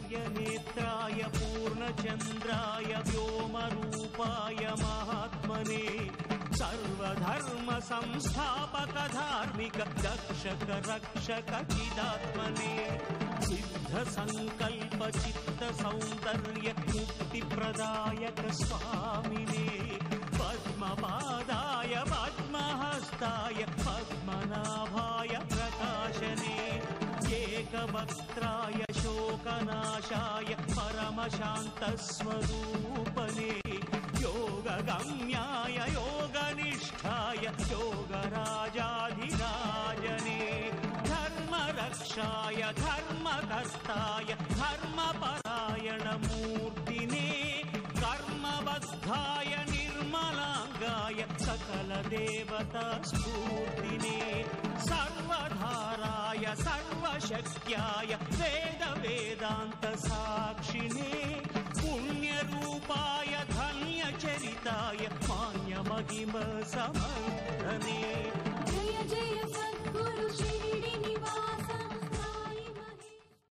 दिव्यनेत्राय पूर्णचन्द्राय व्योमरूपाय महात्मने सर्वधर्म संस्थापक धार्मिक रक्षक रक्षक चिदात्मने सिद्ध संकल्प चित्त सौंदर्य मुक्ति प्रदायक स्वामिने पद्मपादाय पद्महस्ताय पद्मनाभाय प्रकाशने एकवक्त्राय शोकनाशाय परमशान्तस्वरूपने योगगम्याय योगनिष्ठाय योगराजाधिराजने धर्मरक्षाय धर्मकर्ताय धर्मपरायणमूर्तिने कर्मबद्धाय निर्मलांगाय सकलदेवतास्फूर्तिने सर्वधाराय सर्वशक्त्याय वेदान्तसाक्षिणे पुण्यरूपाय धन्यचरिताय मान्यमहिमसमर्दने